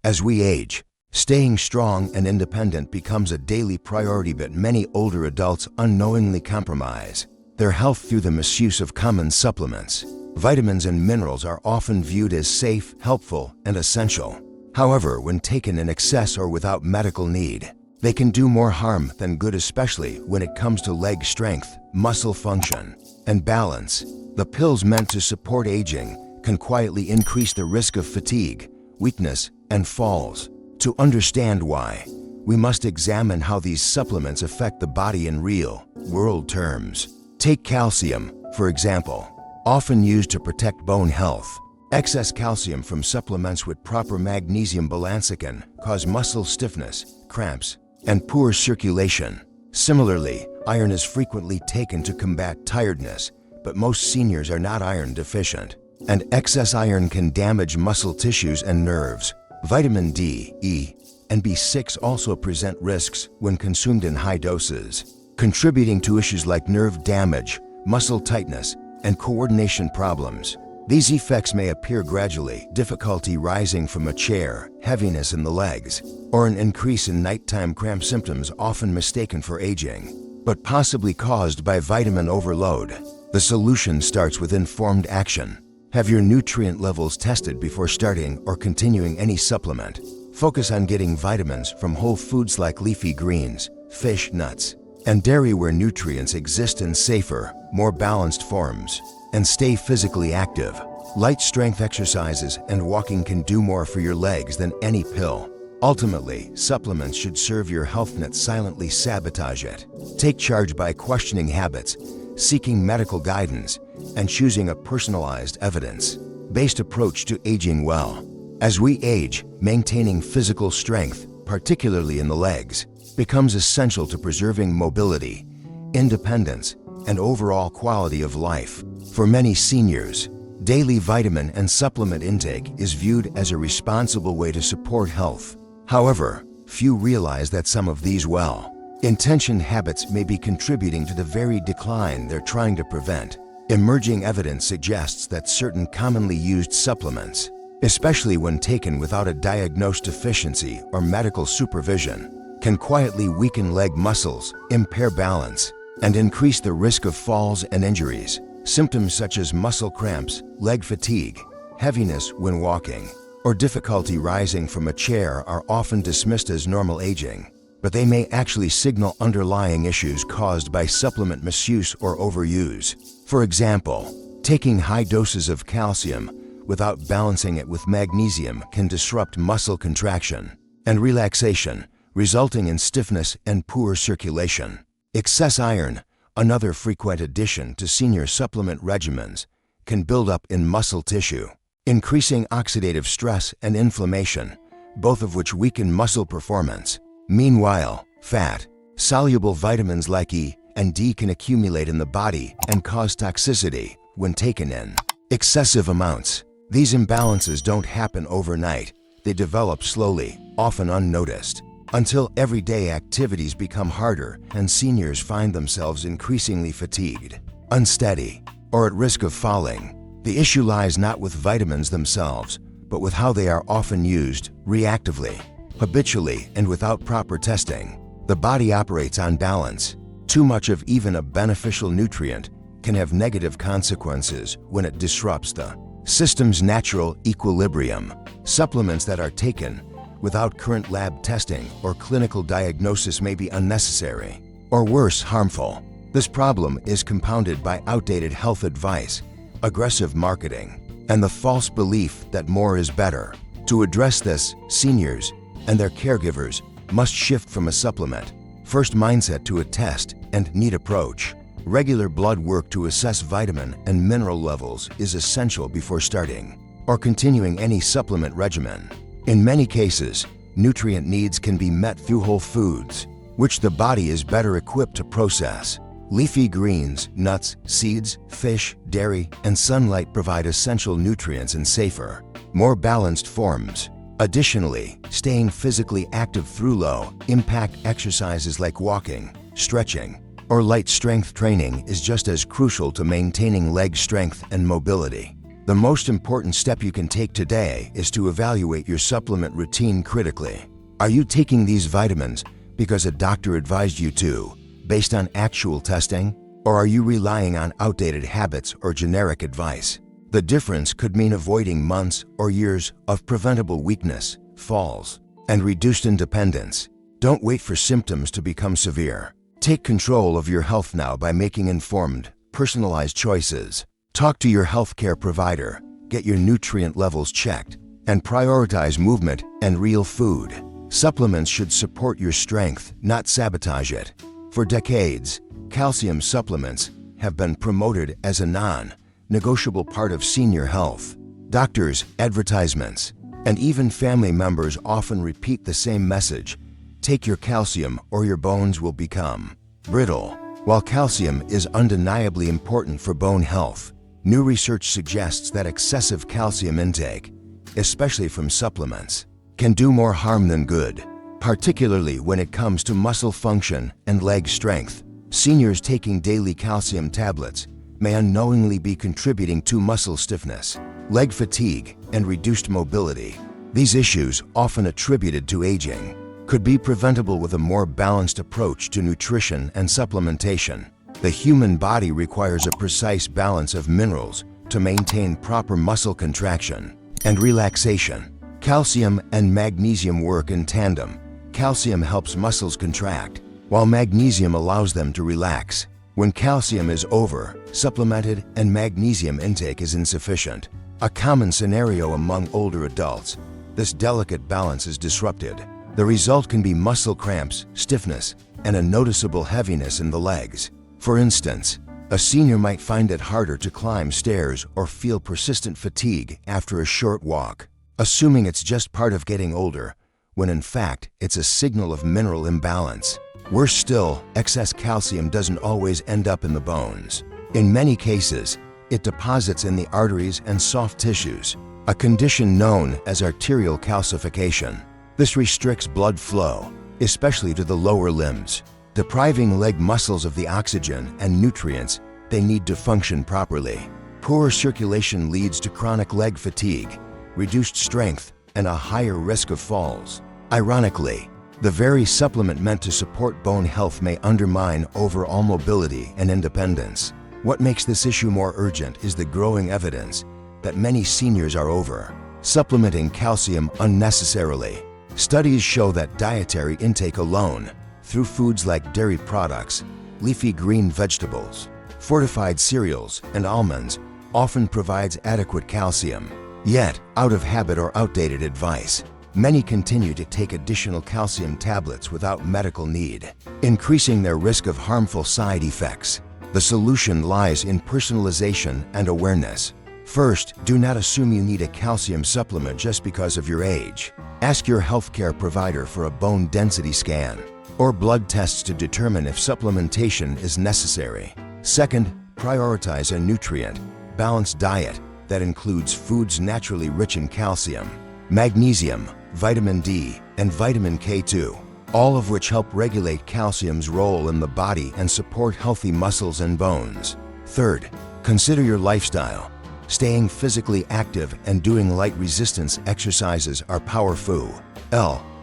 As we age, staying strong and independent becomes a daily priority, but many older adults unknowingly compromise their health through the misuse of common supplements. Vitamins and minerals are often viewed as safe, helpful, and essential. However, when taken in excess or without medical need, they can do more harm than good, especially when it comes to leg strength, muscle function, and balance. The pills meant to support aging can quietly increase the risk of fatigue, weakness, and falls. To understand why, we must examine how these supplements affect the body in real-world terms. Take calcium, for example, often used to protect bone health. Excess calcium from supplements with proper magnesium balance can cause muscle stiffness, cramps, and poor circulation. Similarly, iron is frequently taken to combat tiredness, but most seniors are not iron deficient, and excess iron can damage muscle tissues and nerves. Vitamin D, E, and B6 also present risks when consumed in high doses, contributing to issues like nerve damage, muscle tightness, and coordination problems. These effects may appear gradually: difficulty rising from a chair, heaviness in the legs, or an increase in nighttime cramp symptoms, often mistaken for aging, but possibly caused by vitamin overload. The solution starts with informed action. Have your nutrient levels tested before starting or continuing any supplement. Focus on getting vitamins from whole foods like leafy greens, fish, nuts, and dairy, where nutrients exist in safer, more balanced forms. And stay physically active. Light strength exercises and walking can do more for your legs than any pill. Ultimately, supplements should serve your health, not silently sabotage it. Take charge by questioning habits, seeking medical guidance, and choosing a personalized, evidence-based approach to aging well. As we age, maintaining physical strength, particularly in the legs, becomes essential to preserving mobility, independence, and overall quality of life. For many seniors, daily vitamin and supplement intake is viewed as a responsible way to support health. However, few realize that some of these well-intentioned habits may be contributing to the very decline they're trying to prevent. Emerging evidence suggests that certain commonly used supplements, especially when taken without a diagnosed deficiency or medical supervision, can quietly weaken leg muscles, impair balance, and increase the risk of falls and injuries. Symptoms such as muscle cramps, leg fatigue, heaviness when walking, or difficulty rising from a chair are often dismissed as normal aging, but they may actually signal underlying issues caused by supplement misuse or overuse. For example, taking high doses of calcium without balancing it with magnesium can disrupt muscle contraction and relaxation, resulting in stiffness and poor circulation. Excess iron, another frequent addition to senior supplement regimens, can build up in muscle tissue, increasing oxidative stress and inflammation, both of which weaken muscle performance. Meanwhile, fat-soluble vitamins like E and D can accumulate in the body and cause toxicity when taken in excessive amounts. These imbalances don't happen overnight. They develop slowly, often unnoticed, until everyday activities become harder and seniors find themselves increasingly fatigued, unsteady, or at risk of falling. The issue lies not with vitamins themselves, but with how they are often used reactively, habitually, and without proper testing. The body operates on balance. Too much of even a beneficial nutrient can have negative consequences when it disrupts the system's natural equilibrium. Supplements that are taken without current lab testing or clinical diagnosis may be unnecessary, or worse, harmful. This problem is compounded by outdated health advice, aggressive marketing, and the false belief that more is better. To address this, seniors and their caregivers must shift from a supplement-first mindset to a test and need approach. Regular blood work to assess vitamin and mineral levels is essential before starting or continuing any supplement regimen. In many cases, nutrient needs can be met through whole foods, which the body is better equipped to process. Leafy greens, nuts, seeds, fish, dairy, and sunlight provide essential nutrients in safer, more balanced forms. Additionally, staying physically active through low-impact exercises like walking, stretching, or light strength training is just as crucial to maintaining leg strength and mobility. The most important step you can take today is to evaluate your supplement routine critically. Are you taking these vitamins because a doctor advised you to, based on actual testing? Or are you relying on outdated habits or generic advice? The difference could mean avoiding months or years of preventable weakness, falls, and reduced independence. Don't wait for symptoms to become severe. Take control of your health now by making informed, personalized choices. Talk to your healthcare provider, get your nutrient levels checked, and prioritize movement and real food. Supplements should support your strength, not sabotage it. For decades, calcium supplements have been promoted as a non-negotiable part of senior health. Doctors, advertisements, and even family members often repeat the same message: take your calcium or your bones will become brittle. While calcium is undeniably important for bone health, new research suggests that excessive calcium intake, especially from supplements, can do more harm than good, particularly when it comes to muscle function and leg strength. Seniors taking daily calcium tablets may unknowingly be contributing to muscle stiffness, leg fatigue, and reduced mobility. These issues, often attributed to aging, could be preventable with a more balanced approach to nutrition and supplementation. The human body requires a precise balance of minerals to maintain proper muscle contraction and relaxation. Calcium and magnesium work in tandem. Calcium helps muscles contract, while magnesium allows them to relax. When calcium is over-supplemented and magnesium intake is insufficient, a common scenario among older adults, this delicate balance is disrupted. The result can be muscle cramps, stiffness, and a noticeable heaviness in the legs. For instance, a senior might find it harder to climb stairs or feel persistent fatigue after a short walk, assuming it's just part of getting older, when in fact it's a signal of mineral imbalance. Worse still, excess calcium doesn't always end up in the bones. In many cases, it deposits in the arteries and soft tissues, a condition known as arterial calcification. This restricts blood flow, especially to the lower limbs, depriving leg muscles of the oxygen and nutrients they need to function properly. Poor circulation leads to chronic leg fatigue, reduced strength, and a higher risk of falls. Ironically, the very supplement meant to support bone health may undermine overall mobility and independence. What makes this issue more urgent is the growing evidence that many seniors are over-supplementing calcium unnecessarily. Studies show that dietary intake alone, through foods like dairy products, leafy green vegetables, fortified cereals, and almonds, often provides adequate calcium. Yet, out of habit or outdated advice, many continue to take additional calcium tablets without medical need, increasing their risk of harmful side effects. The solution lies in personalization and awareness. First, do not assume you need a calcium supplement just because of your age. Ask your healthcare provider for a bone density scan or blood tests to determine if supplementation is necessary. Second, prioritize a nutrient-balanced diet that includes foods naturally rich in calcium, magnesium, vitamin D, and vitamin K2, all of which help regulate calcium's role in the body and support healthy muscles and bones. Third, consider your lifestyle. Staying physically active and doing light resistance exercises are powerful,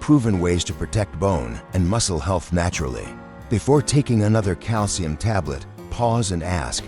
proven ways to protect bone and muscle health naturally. Before taking another calcium tablet, pause and ask,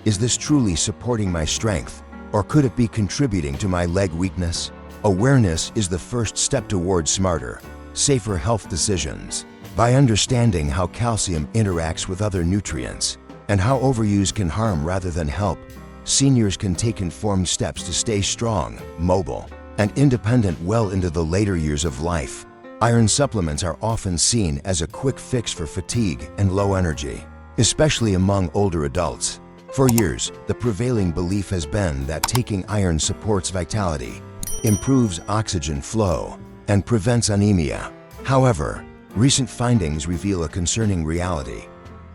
is this truly supporting my strength, or could it be contributing to my leg weakness? Awareness is the first step towards smarter, safer health decisions. By understanding how calcium interacts with other nutrients and how overuse can harm rather than help, seniors can take informed steps to stay strong, mobile, and independent well into the later years of life. Iron supplements are often seen as a quick fix for fatigue and low energy, especially among older adults. For years, the prevailing belief has been that taking iron supports vitality, improves oxygen flow, and prevents anemia. However, recent findings reveal a concerning reality.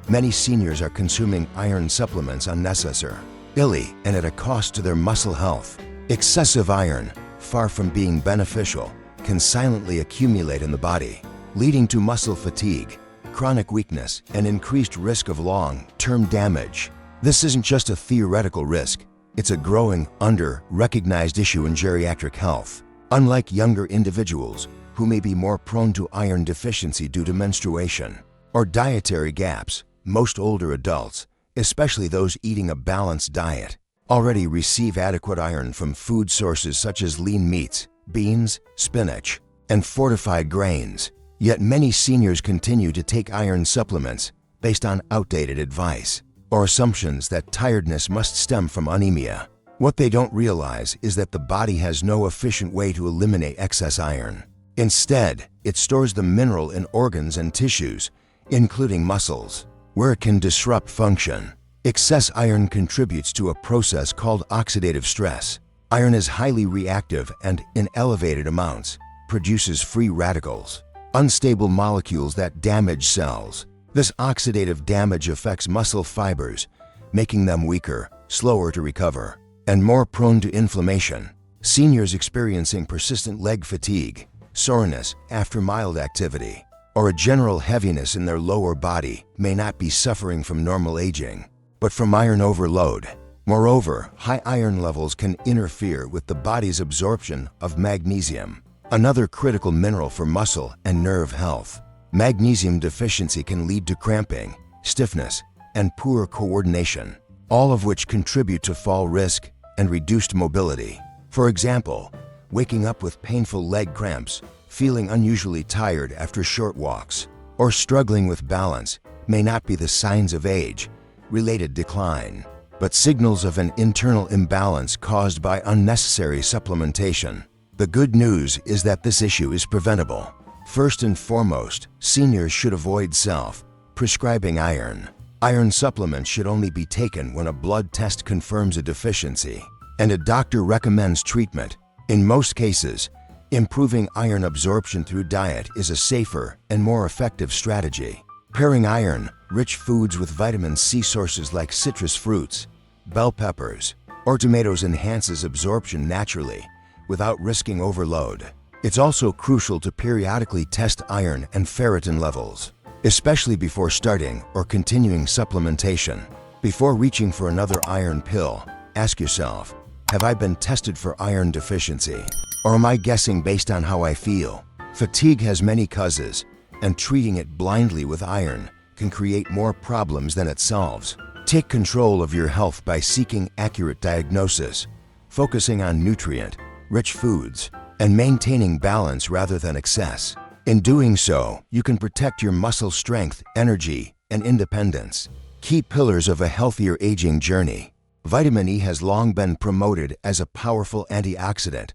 Many seniors are consuming iron supplements unnecessarily and at a cost to their muscle health. Excessive iron, far from being beneficial, can silently accumulate in the body, leading to muscle fatigue, chronic weakness, and increased risk of long-term damage. This isn't just a theoretical risk, It's a growing, under-recognized issue in geriatric health. Unlike younger individuals, who may be more prone to iron deficiency due to menstruation or dietary gaps, most older adults, especially those eating a balanced diet, already receive adequate iron from food sources such as lean meats, beans, spinach, and fortified grains. Yet many seniors continue to take iron supplements based on outdated advice or assumptions that tiredness must stem from anemia. What they don't realize is that the body has no efficient way to eliminate excess iron. Instead, it stores the mineral in organs and tissues, including muscles, where it can disrupt function. Excess iron contributes to a process called oxidative stress. Iron is highly reactive and, in elevated amounts, produces free radicals, unstable molecules that damage cells. This oxidative damage affects muscle fibers, making them weaker, slower to recover, and more prone to inflammation. Seniors experiencing persistent leg fatigue, soreness after mild activity, or a general heaviness in their lower body may not be suffering from normal aging, but from iron overload. Moreover, high iron levels can interfere with the body's absorption of magnesium, another critical mineral for muscle and nerve health. Magnesium deficiency can lead to cramping, stiffness, and poor coordination, all of which contribute to fall risk and reduced mobility. For example, waking up with painful leg cramps, feeling unusually tired after short walks, or struggling with balance may not be the signs of age-related decline, but signals of an internal imbalance caused by unnecessary supplementation. The good news is that this issue is preventable. First and foremost, seniors should avoid self-prescribing iron. Iron supplements should only be taken when a blood test confirms a deficiency and a doctor recommends treatment. In most cases, improving iron absorption through diet is a safer and more effective strategy. Pairing iron-rich foods with vitamin C sources like citrus fruits, bell peppers, or tomatoes enhances absorption naturally without risking overload. It's also crucial to periodically test iron and ferritin levels, especially before starting or continuing supplementation. Before reaching for another iron pill, ask yourself, have I been tested for iron deficiency? Or am I guessing based on how I feel? Fatigue has many causes, and treating it blindly with iron can create more problems than it solves. Take control of your health by seeking accurate diagnosis, focusing on nutrient-rich foods, and maintaining balance rather than excess. In doing so, you can protect your muscle strength, energy, and independence, key pillars of a healthier aging journey. Vitamin E has long been promoted as a powerful antioxidant,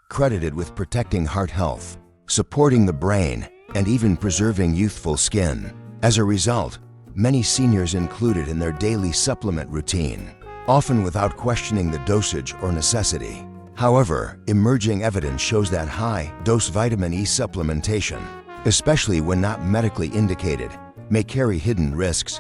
credited with protecting heart health, supporting the brain, and even preserving youthful skin. As a result, many seniors include it in their daily supplement routine, often without questioning the dosage or necessity. However, emerging evidence shows that high-dose vitamin E supplementation, especially when not medically indicated, may carry hidden risks,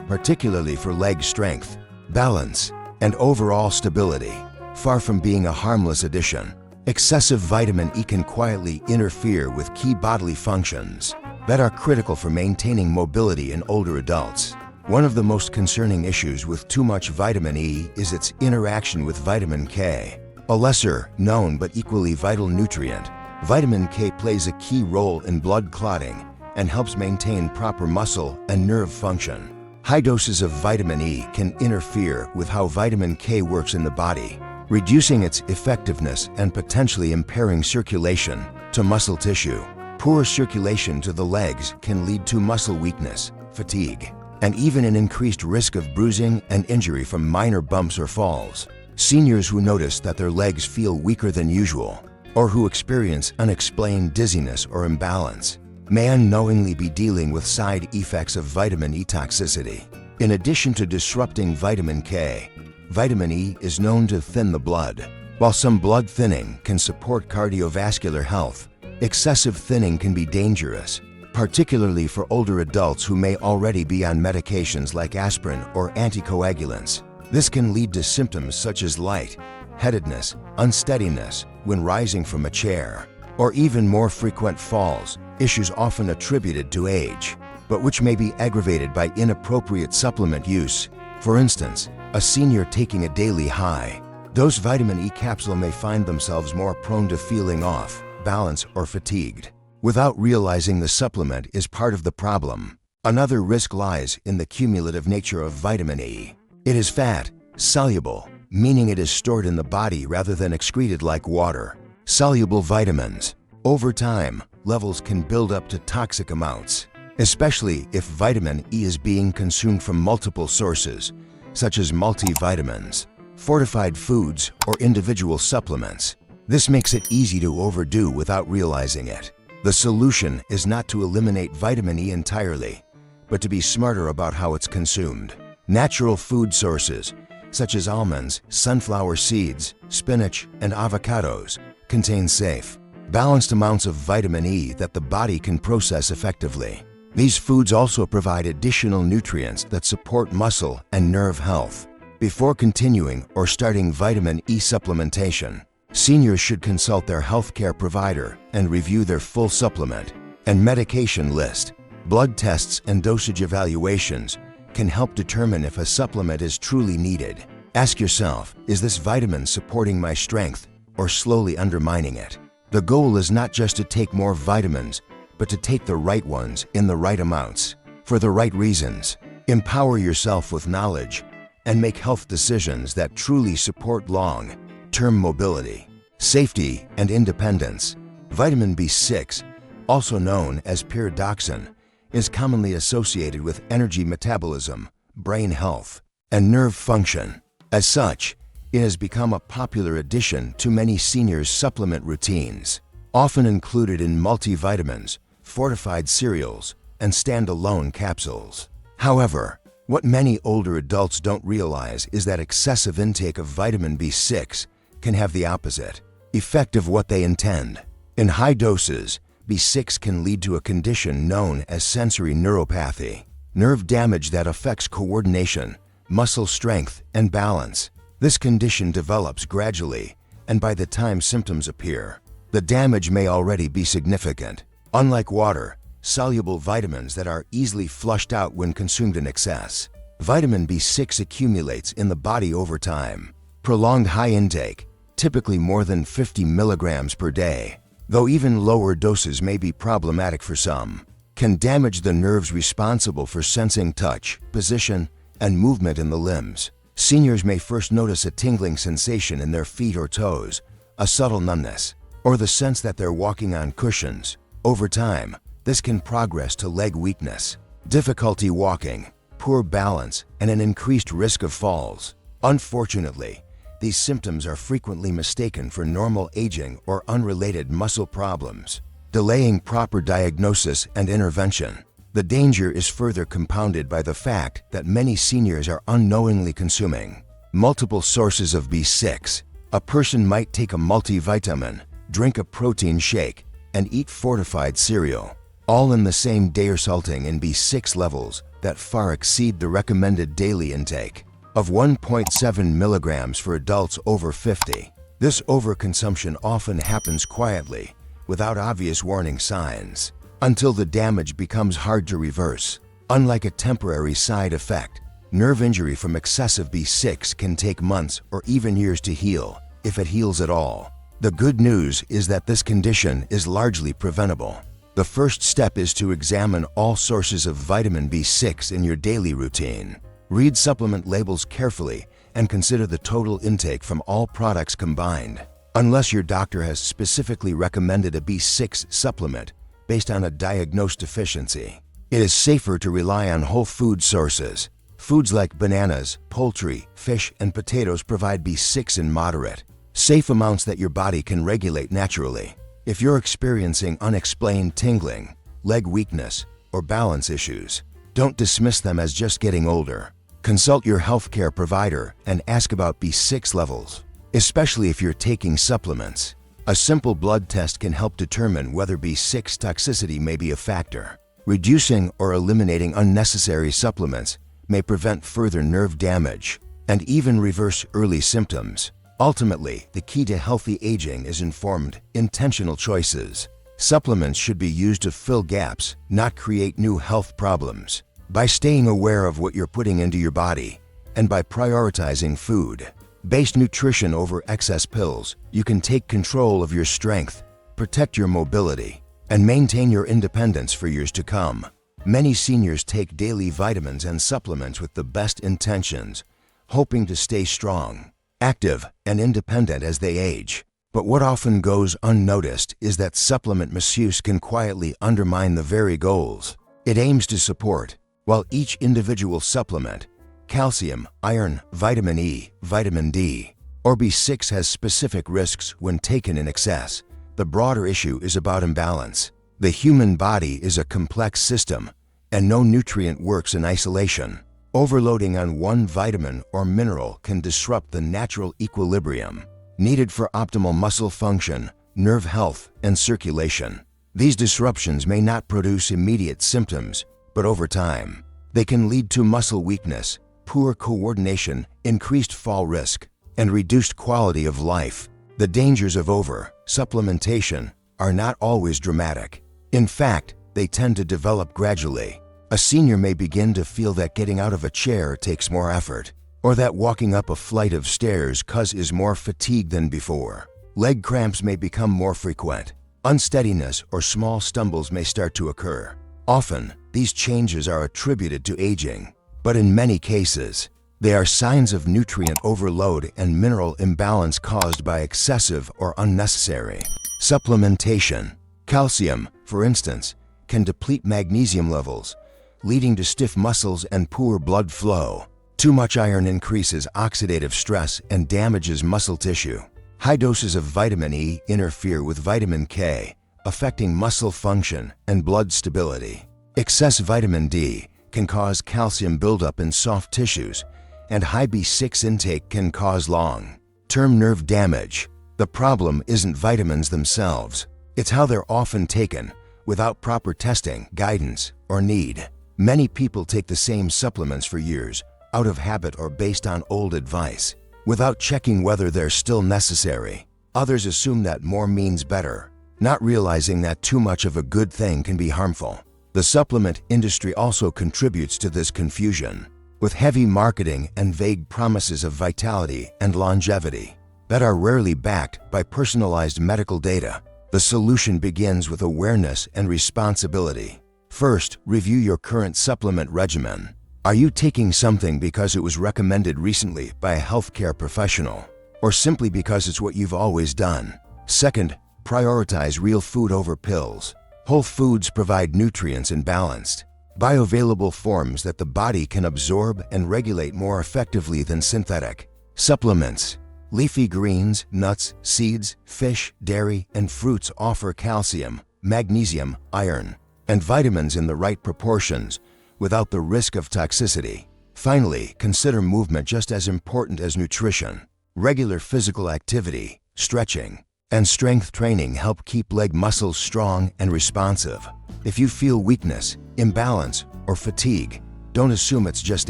particularly for leg strength, balance, and overall stability. Far from being a harmless addition, excessive vitamin E can quietly interfere with key bodily functions that are critical for maintaining mobility in older adults. One of the most concerning issues with too much vitamin E is its interaction with vitamin K, a lesser-known but equally vital nutrient. Vitamin K plays a key role in blood clotting and helps maintain proper muscle and nerve function. High doses of vitamin E can interfere with how vitamin K works in the body, reducing its effectiveness and potentially impairing circulation to muscle tissue. Poor circulation to the legs can lead to muscle weakness, fatigue, and even an increased risk of bruising and injury from minor bumps or falls. Seniors who notice that their legs feel weaker than usual, or who experience unexplained dizziness or imbalance, may unknowingly be dealing with side effects of vitamin E toxicity. In addition to disrupting vitamin K, vitamin E is known to thin the blood. While some blood thinning can support cardiovascular health, excessive thinning can be dangerous, particularly for older adults who may already be on medications like aspirin or anticoagulants. This can lead to symptoms such as light-headedness, unsteadiness when rising from a chair, or even more frequent falls, issues often attributed to age, but which may be aggravated by inappropriate supplement use. For instance, a senior taking a daily high dose vitamin E capsule may find themselves more prone to feeling off balance or fatigued, without realizing the supplement is part of the problem. Another risk lies in the cumulative nature of vitamin E. It is fat soluble, meaning it is stored in the body rather than excreted like water. Soluble vitamins. Over time, levels can build up to toxic amounts, especially if vitamin E is being consumed from multiple sources, such as multivitamins, fortified foods, or individual supplements. This makes it easy to overdo without realizing it. The solution is not to eliminate vitamin E entirely, but to be smarter about how it's consumed. Natural food sources, such as almonds, sunflower seeds, spinach, and avocados, contain safe, balanced amounts of vitamin E that the body can process effectively. These foods also provide additional nutrients that support muscle and nerve health. Before continuing or starting vitamin E supplementation, seniors should consult their healthcare provider and review their full supplement and medication list. Blood tests and dosage evaluations can help determine if a supplement is truly needed. Ask yourself, is this vitamin supporting my strength or slowly undermining it? The goal is not just to take more vitamins, but to take the right ones in the right amounts, for the right reasons. Empower yourself with knowledge and make health decisions that truly support long-term mobility, safety, and independence. Vitamin B6, also known as pyridoxine, is commonly associated with energy metabolism, brain health, and nerve function. As such, it has become a popular addition to many seniors' supplement routines, often included in multivitamins, fortified cereals, and standalone capsules. However, what many older adults don't realize is that excessive intake of vitamin B6 can have the opposite effect of what they intend. In high doses, B6 can lead to a condition known as sensory neuropathy, nerve damage that affects coordination, muscle strength, and balance. This condition develops gradually, and by the time symptoms appear, the damage may already be significant. Unlike water, soluble vitamins that are easily flushed out when consumed in excess, vitamin B6 accumulates in the body over time. Prolonged high intake, typically more than 50 milligrams per day, though even lower doses may be problematic for some, can damage the nerves responsible for sensing touch, position, and movement in the limbs. Seniors may first notice a tingling sensation in their feet or toes, a subtle numbness, or the sense that they're walking on cushions. Over time, this can progress to leg weakness, difficulty walking, poor balance, and an increased risk of falls. Unfortunately, these symptoms are frequently mistaken for normal aging or unrelated muscle problems, delaying proper diagnosis and intervention. The danger is further compounded by the fact that many seniors are unknowingly consuming multiple sources of B6. A person might take a multivitamin, drink a protein shake, and eat fortified cereal, all in the same day, resulting in B6 levels that far exceed the recommended daily intake of 1.7 milligrams for adults over 50. This overconsumption often happens quietly, without obvious warning signs, until the damage becomes hard to reverse. Unlike a temporary side effect, nerve injury from excessive B6 can take months or even years to heal, if it heals at all. The good news is that this condition is largely preventable. The first step is to examine all sources of vitamin B6 in your daily routine. Read supplement labels carefully and consider the total intake from all products combined. Unless your doctor has specifically recommended a B6 supplement based on a diagnosed deficiency, it is safer to rely on whole food sources. Foods like bananas, poultry, fish, and potatoes provide B6 in moderate, safe amounts that your body can regulate naturally. If you're experiencing unexplained tingling, leg weakness, or balance issues, don't dismiss them as just getting older. Consult your healthcare provider and ask about B6 levels, especially if you're taking supplements. A simple blood test can help determine whether B6 toxicity may be a factor. Reducing or eliminating unnecessary supplements may prevent further nerve damage and even reverse early symptoms. Ultimately, the key to healthy aging is informed, intentional choices. Supplements should be used to fill gaps, not create new health problems. By staying aware of what you're putting into your body And by prioritizing food-based nutrition over excess pills, you can take control of your strength, protect your mobility, and maintain your independence for years to come. Many seniors take daily vitamins and supplements with the best intentions, hoping to stay strong, active, and independent as they age. But what often goes unnoticed is that supplement misuse can quietly undermine the very goals it aims to support. While each individual supplement, calcium, iron, vitamin E, vitamin D, or B6 has specific risks when taken in excess, the broader issue is about imbalance. The human body is a complex system, and no nutrient works in isolation. Overloading on one vitamin or mineral can disrupt the natural equilibrium needed for optimal muscle function, nerve health, and circulation. These disruptions may not produce immediate symptoms, but over time, they can lead to muscle weakness, poor coordination, increased fall risk, and reduced quality of life. The dangers of over-supplementation are not always dramatic. In fact, they tend to develop gradually. A senior may begin to feel that getting out of a chair takes more effort, or that walking up a flight of stairs causes more fatigue than before. Leg cramps may become more frequent. Unsteadiness or small stumbles may start to occur. Often, these changes are attributed to aging, but in many cases, they are signs of nutrient overload and mineral imbalance caused by excessive or unnecessary supplementation. Calcium, for instance, can deplete magnesium levels, leading to stiff muscles and poor blood flow. Too much iron increases oxidative stress and damages muscle tissue. High doses of vitamin E interfere with vitamin K, affecting muscle function and blood stability. Excess vitamin D can cause calcium buildup in soft tissues, and high B6 intake can cause long-term nerve damage. The problem isn't vitamins themselves. It's how they're often taken, without proper testing, guidance, or need. Many people take the same supplements for years, out of habit or based on old advice, without checking whether they're still necessary. Others assume that more means better, not realizing that too much of a good thing can be harmful. The supplement industry also contributes to this confusion, with heavy marketing and vague promises of vitality and longevity that are rarely backed by personalized medical data. The solution begins with awareness and responsibility. First, review your current supplement regimen. Are you taking something because it was recommended recently by a healthcare professional, or simply because it's what you've always done? Second, prioritize real food over pills. Whole foods provide nutrients in balanced, bioavailable forms that the body can absorb and regulate more effectively than synthetic supplements. Leafy greens, nuts, seeds, fish, dairy, and fruits offer calcium, magnesium, iron, and vitamins in the right proportions without the risk of toxicity. Finally, consider movement just as important as nutrition. Regular physical activity, stretching, and strength training help keep leg muscles strong and responsive. If you feel weakness, imbalance, or fatigue, don't assume it's just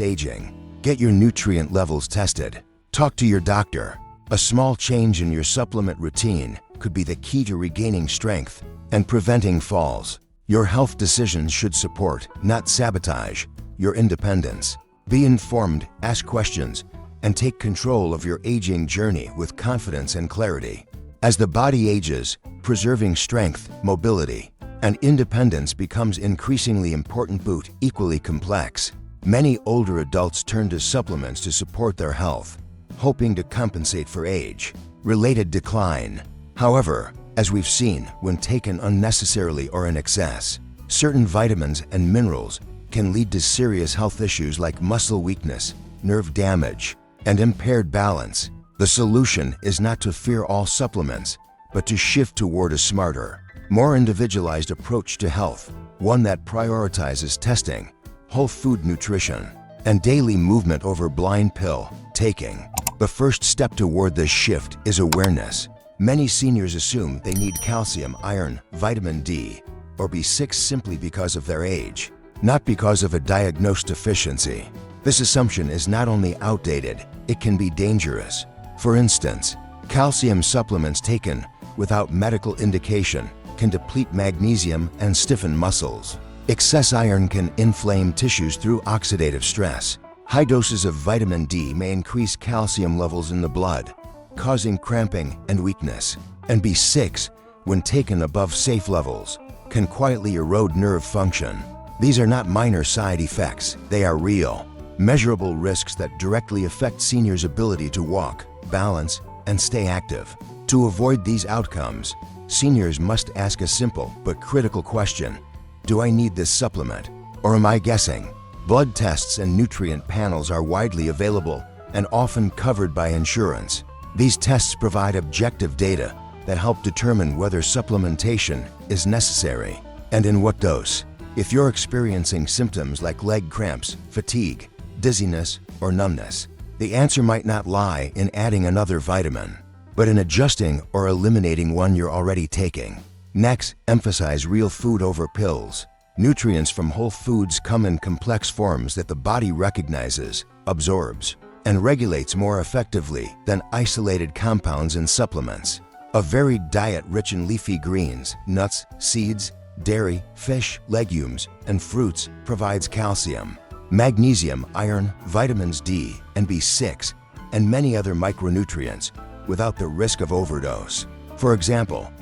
aging. Get your nutrient levels tested. Talk to your doctor. A small change in your supplement routine could be the key to regaining strength and preventing falls. Your health decisions should support, not sabotage, your independence. Be informed, ask questions, and take control of your aging journey with confidence and clarity. As the body ages, preserving strength, mobility, and independence becomes increasingly important but equally complex. Many older adults turn to supplements to support their health, hoping to compensate for age-related decline. However, as we've seen, when taken unnecessarily or in excess, certain vitamins and minerals can lead to serious health issues like muscle weakness, nerve damage, and impaired balance. The solution is not to fear all supplements, but to shift toward a smarter, more individualized approach to health, one that prioritizes testing, whole food nutrition, and daily movement over blind pill taking. The first step toward this shift is awareness. Many seniors assume they need calcium, iron, vitamin D, or B6 simply because of their age, not because of a diagnosed deficiency. This assumption is not only outdated, it can be dangerous. For instance, calcium supplements taken without medical indication can deplete magnesium and stiffen muscles. Excess iron can inflame tissues through oxidative stress. High doses of vitamin D may increase calcium levels in the blood, causing cramping and weakness. And B6, when taken above safe levels, can quietly erode nerve function. These are not minor side effects, they are real, measurable risks that directly affect seniors' ability to walk, balance, and stay active. To avoid these outcomes, seniors must ask a simple but critical question: do I need this supplement, or am I guessing? Blood tests and nutrient panels are widely available and often covered by insurance. These tests provide objective data that help determine whether supplementation is necessary and in what dose. If you're experiencing symptoms like leg cramps, fatigue, dizziness, or numbness, the answer might not lie in adding another vitamin, but in adjusting or eliminating one you're already taking. Next, emphasize real food over pills. Nutrients from whole foods come in complex forms that the body recognizes, absorbs, and regulates more effectively than isolated compounds in supplements. A varied diet rich in leafy greens, nuts, seeds, dairy, fish, legumes, and fruits provides calcium, magnesium, iron, vitamins D and B6, and many other micronutrients without the risk of overdose. For example,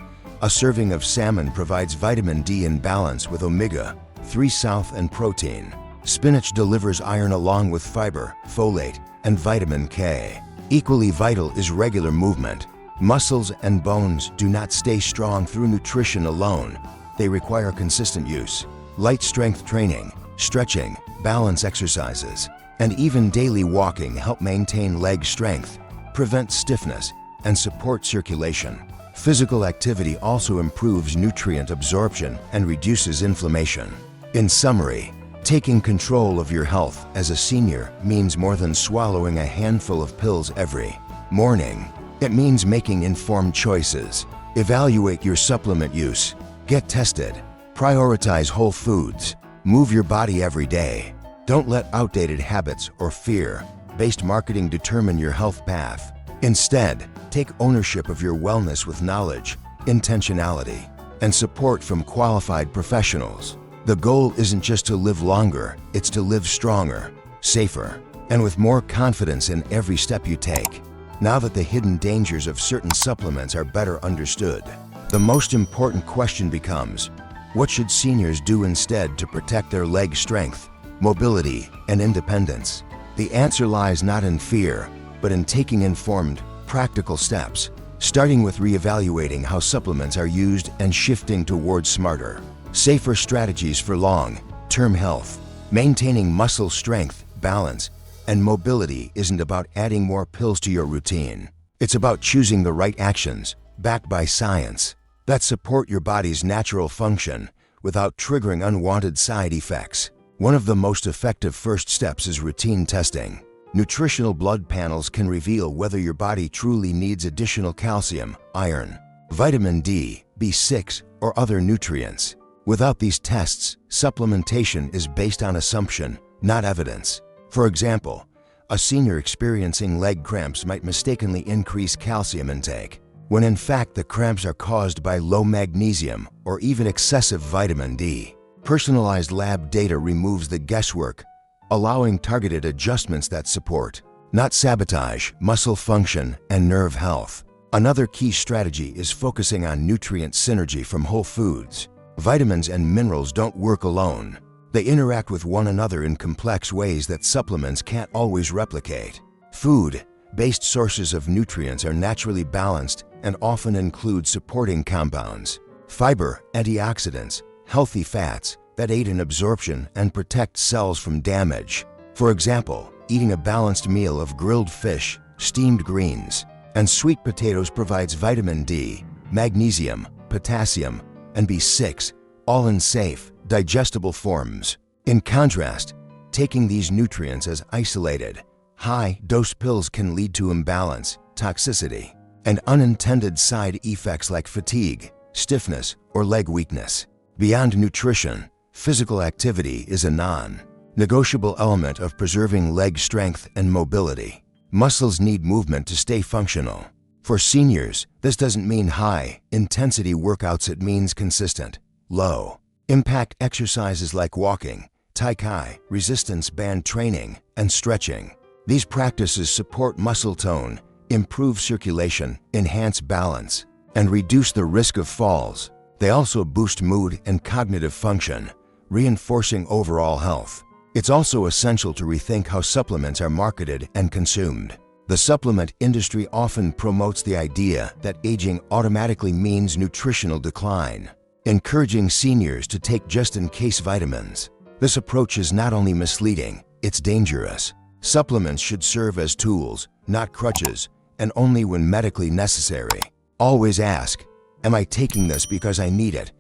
a serving of salmon provides vitamin D in balance with omega-3 south and protein. Spinach delivers iron along with fiber, folate, and vitamin K. Equally vital is regular movement. Muscles and bones do not stay strong through nutrition alone. They require consistent use. Light strength training, stretching, balance exercises, and even daily walking help maintain leg strength, prevent stiffness, and support circulation. Physical activity also improves nutrient absorption and reduces inflammation. In summary, taking control of your health as a senior means more than swallowing a handful of pills every morning. It means making informed choices. Evaluate your supplement use. Get tested. Prioritize whole foods. Move your body every day. Don't let outdated habits or fear-based marketing determine your health path. Instead, take ownership of your wellness with knowledge, intentionality, and support from qualified professionals. The goal isn't just to live longer, it's to live stronger, safer, and with more confidence in every step you take. Now that the hidden dangers of certain supplements are better understood, the most important question becomes, what should seniors do instead to protect their leg strength, mobility, and independence? The answer lies not in fear, but in taking informed, practical steps, starting with reevaluating how supplements are used and shifting towards smarter, safer strategies for long-term health. Maintaining muscle strength, balance, and mobility isn't about adding more pills to your routine. It's about choosing the right actions, backed by science, that support your body's natural function without triggering unwanted side effects. One of the most effective first steps is routine testing. Nutritional blood panels can reveal whether your body truly needs additional calcium, iron, vitamin D, B6, or other nutrients. Without these tests, supplementation is based on assumption, not evidence. For example, a senior experiencing leg cramps might mistakenly increase calcium intake, when in fact the cramps are caused by low magnesium or even excessive vitamin D. Personalized lab data removes the guesswork, allowing targeted adjustments that support, not sabotage, muscle function and nerve health. Another key strategy is focusing on nutrient synergy from whole foods. Vitamins and minerals don't work alone. They interact with one another in complex ways that supplements can't always replicate. Food-based sources of nutrients are naturally balanced and often include supporting compounds, fiber, antioxidants, healthy fats that aid in absorption and protect cells from damage. For example, eating a balanced meal of grilled fish, steamed greens, and sweet potatoes provides vitamin D, magnesium, potassium, and B6, all in safe, digestible forms. In contrast, taking these nutrients as isolated, high-dose pills can lead to imbalance, toxicity, and unintended side effects like fatigue, stiffness, or leg weakness. Beyond nutrition, physical activity is a non-negotiable element of preserving leg strength and mobility. Muscles need movement to stay functional. For seniors, this doesn't mean high-intensity workouts, it means consistent, low-impact exercises like walking, Tai Chi, resistance band training, and stretching. These practices support muscle tone, improve circulation, enhance balance, and reduce the risk of falls. They also boost mood and cognitive function, reinforcing overall health. It's also essential to rethink how supplements are marketed and consumed. The supplement industry often promotes the idea that aging automatically means nutritional decline, encouraging seniors to take just-in-case vitamins. This approach is not only misleading, it's dangerous. Supplements should serve as tools, not crutches, and only when medically necessary. Always ask, am I taking this because I need it,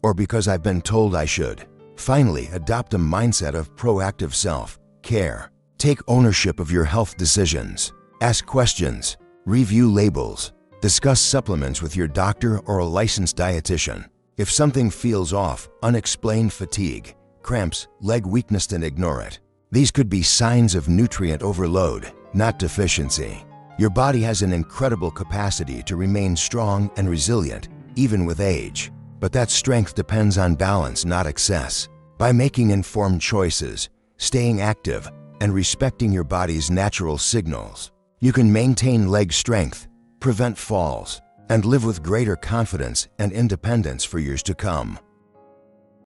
or because I've been told I should? Finally, adopt a mindset of proactive self-care. Take ownership of your health decisions. Ask questions, review labels, discuss supplements with your doctor or a licensed dietitian. If something feels off, unexplained fatigue, cramps, leg weakness, then ignore it. These could be signs of nutrient overload, not deficiency. Your body has an incredible capacity to remain strong and resilient, even with age. But that strength depends on balance, not excess. By making informed choices, staying active, and respecting your body's natural signals, you can maintain leg strength, prevent falls, and live with greater confidence and independence for years to come.